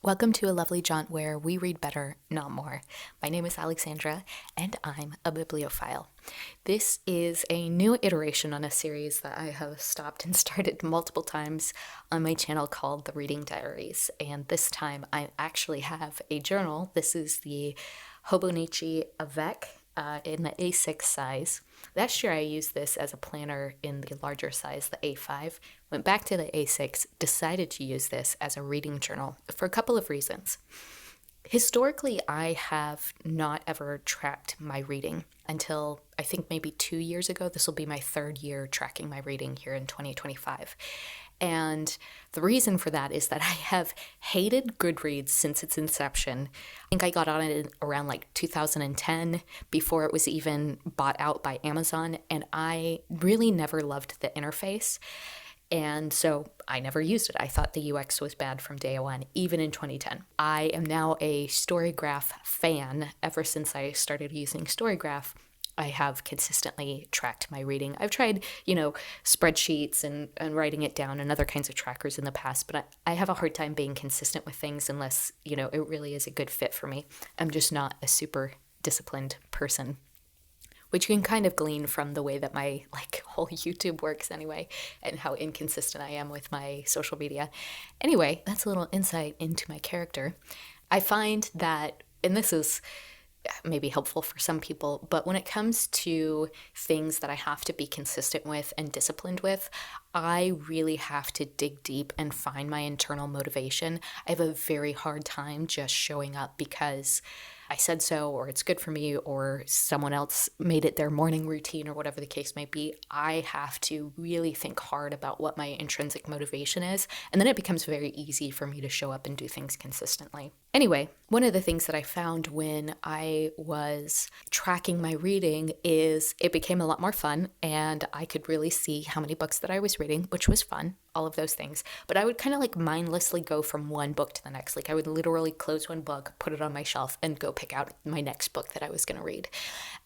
Welcome to a lovely jaunt where we read better, not more. My name is Alexandra, and I'm a bibliophile. This is a new iteration on a series that I have stopped and started multiple times on my channel called the Reading Diaries. And this time I actually have a journal. This is the Hobonichi Avec in the A6 size. Last year I used this as a planner in the larger size, the A5. Went back to the A6, decided to use this as a reading journal for a couple of reasons. Historically, I have not ever tracked my reading until I think maybe 2 years ago. This will be my third year tracking my reading here in 2025. And the reason for that is that I have hated Goodreads since its inception. I think I got on it around like 2010 before it was even bought out by Amazon, and I really never loved the interface. And so I never used it. I thought the UX was bad from day one, even in 2010. I am now a Storygraph fan. Ever since I started using Storygraph, I have consistently tracked my reading. I've tried, spreadsheets and writing it down and other kinds of trackers in the past, but I have a hard time being consistent with things unless, it really is a good fit for me. I'm just not a super disciplined person, which you can kind of glean from the way that my whole YouTube works anyway, and how inconsistent I am with my social media. Anyway, that's a little insight into my character. I find that, and this is maybe helpful for some people, but when it comes to things that I have to be consistent with and disciplined with, I really have to dig deep and find my internal motivation. I have a very hard time just showing up because I said so, or it's good for me, or someone else made it their morning routine, or whatever the case might be. I have to really think hard about what my intrinsic motivation is, and then it becomes very easy for me to show up and do things consistently. Anyway, one of the things that I found when I was tracking my reading is it became a lot more fun, and I could really see how many books that I was reading, which was fun, all of those things. But I would kind of mindlessly go from one book to the next. I would literally close one book, put it on my shelf, and go pick out my next book that I was going to read.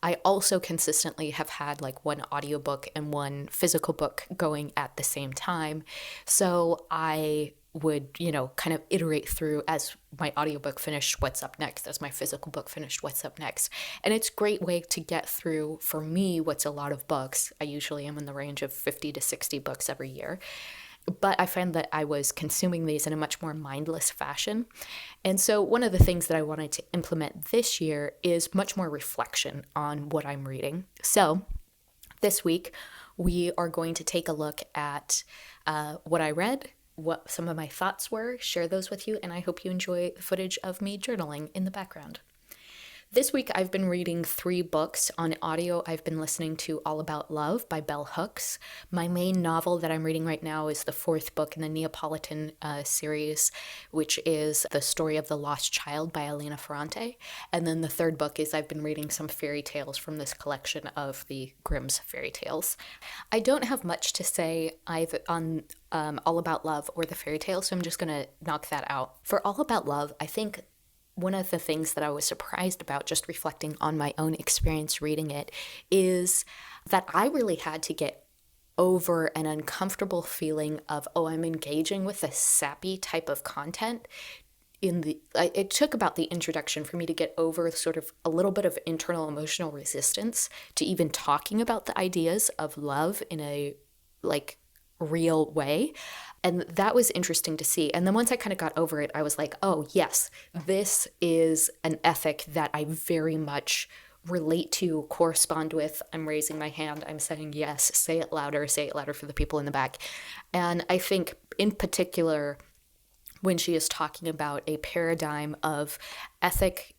I also consistently have had one audiobook and one physical book going at the same time. So I would, kind of iterate through as my audiobook finished, what's up next, as my physical book finished, what's up next. And it's a great way to get through, for me, what's a lot of books. I usually am in the range of 50 to 60 books every year. But I found that I was consuming these in a much more mindless fashion. And so one of the things that I wanted to implement this year is much more reflection on what I'm reading. So this week, we are going to take a look at what I read, what some of my thoughts were, share those with you, and I hope you enjoy the footage of me journaling in the background. This week, I've been reading 3 books. On audio, I've been listening to All About Love by Bell Hooks. My main novel that I'm reading right now is the 4th book in the Neapolitan series, which is The Story of the Lost Child by Elena Ferrante. And then the 3rd book is I've been reading some fairy tales from this collection of the Grimm's fairy tales. I don't have much to say either on All About Love or the fairy tales, so I'm just going to knock that out. For All About Love, I think one of the things that I was surprised about, just reflecting on my own experience reading it, is that I really had to get over an uncomfortable feeling of, I'm engaging with a sappy type of content. It took about the introduction for me to get over sort of a little bit of internal emotional resistance to even talking about the ideas of love in a real way. And that was interesting to see. And then once I kind of got over it, I was like, oh, yes, this is an ethic that I very much relate to, correspond with. I'm raising my hand. I'm saying yes. Say it louder for the people in the back. And I think in particular, when she is talking about a paradigm of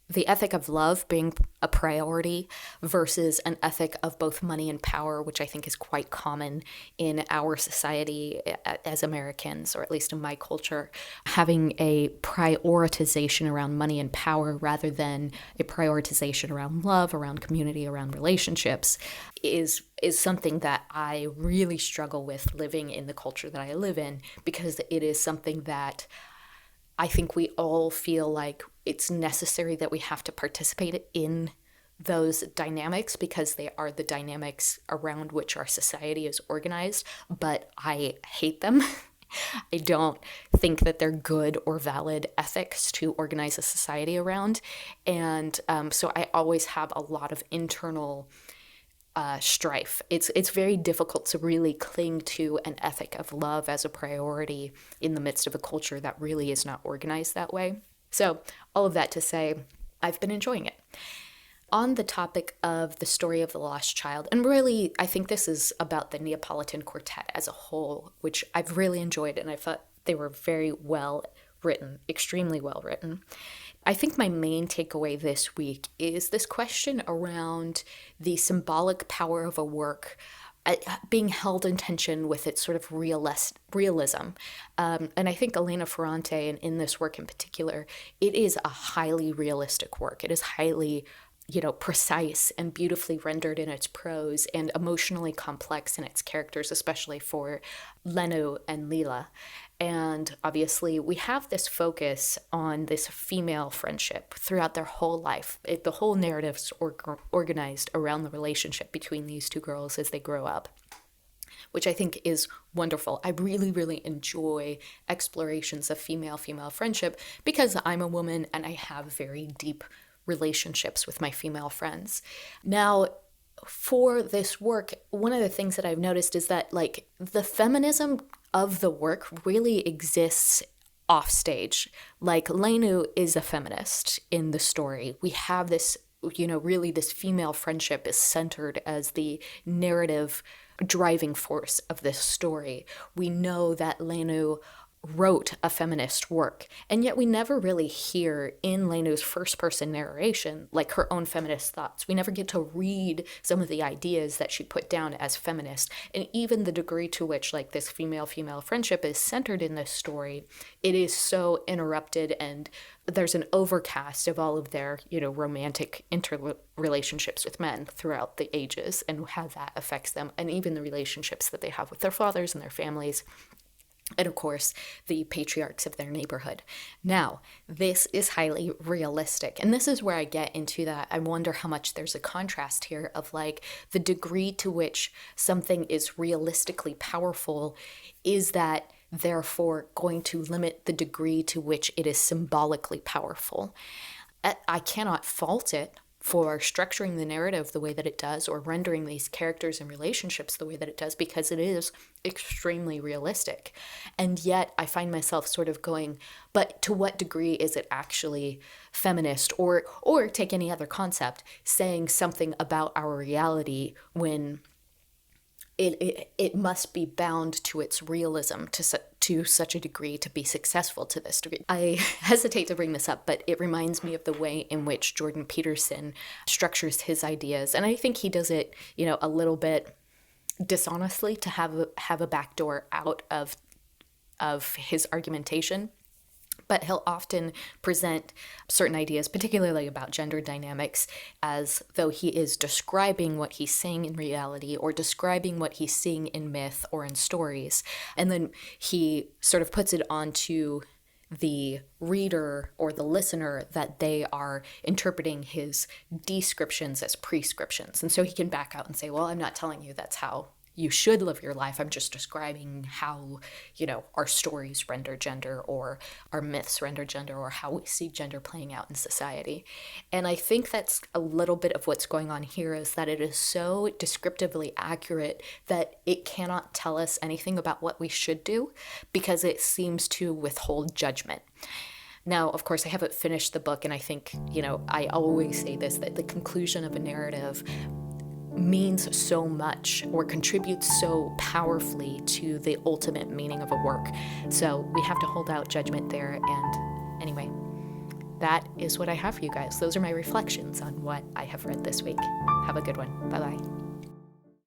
the ethic of love being a priority versus an ethic of both money and power, which I think is quite common in our society as Americans, or at least in my culture, having a prioritization around money and power rather than a prioritization around love, around community, around relationships is something that I really struggle with living in the culture that I live in, because it is something that I think we all feel like it's necessary that we have to participate in those dynamics because they are the dynamics around which our society is organized, but I hate them. I don't think that they're good or valid ethics to organize a society around. And so I always have a lot of internal strife. It's very difficult to really cling to an ethic of love as a priority in the midst of a culture that really is not organized that way. So all of that to say, I've been enjoying it. On the topic of the story of the lost child, and really I think this is about the Neapolitan Quartet as a whole, which I've really enjoyed, and I thought they were very well written, extremely well written. I think my main takeaway this week is this question around the symbolic power of a work being held in tension with its sort of realism. And I think Elena Ferrante, and in this work in particular, it is a highly realistic work. It is highly precise and beautifully rendered in its prose and emotionally complex in its characters, especially for Lenu and Lila. And obviously, we have this focus on this female friendship throughout their whole life. The whole narrative's organized around the relationship between these two girls as they grow up, which I think is wonderful. I really, really enjoy explorations of female-female friendship because I'm a woman and I have very deep relationships with my female friends. Now, for this work, one of the things that I've noticed is that the feminism of the work really exists off stage. Lenu is a feminist in the story. We have this, really this female friendship is centered as the narrative driving force of this story. We know that Lenu wrote a feminist work, and yet we never really hear in Lenu's first-person narration her own feminist thoughts. We never get to read some of the ideas that she put down as feminist, and even the degree to which this female-female friendship is centered in this story, it is so interrupted, and there's an overcast of all of their romantic interrelationships with men throughout the ages and how that affects them, and even the relationships that they have with their fathers and their families. And of course, the patriarchs of their neighborhood. Now, this is highly realistic. And this is where I get into that. I wonder how much there's a contrast here of the degree to which something is realistically powerful is that therefore going to limit the degree to which it is symbolically powerful. I cannot fault it for structuring the narrative the way that it does or rendering these characters and relationships the way that it does, because it is extremely realistic. And yet I find myself sort of going, but to what degree is it actually feminist, or take any other concept, saying something about our reality when it must be bound to its realism to such a degree to be successful to this degree. I hesitate to bring this up, but it reminds me of the way in which Jordan Peterson structures his ideas. And I think he does it, a little bit dishonestly to have a backdoor out of his argumentation. But he'll often present certain ideas, particularly about gender dynamics, as though he is describing what he's seeing in reality or describing what he's seeing in myth or in stories. And then he sort of puts it onto the reader or the listener that they are interpreting his descriptions as prescriptions. And so he can back out and say, well, I'm not telling you that's how you should live your life. I'm just describing how, our stories render gender or our myths render gender or how we see gender playing out in society. And I think that's a little bit of what's going on here, is that it is so descriptively accurate that it cannot tell us anything about what we should do because it seems to withhold judgment. Now, of course, I haven't finished the book, and I think, I always say this, that the conclusion of a narrative means so much or contributes so powerfully to the ultimate meaning of a work. So we have to hold out judgment there. And anyway, that is what I have for you guys. Those are my reflections on what I have read this week. Have a good one. Bye-bye.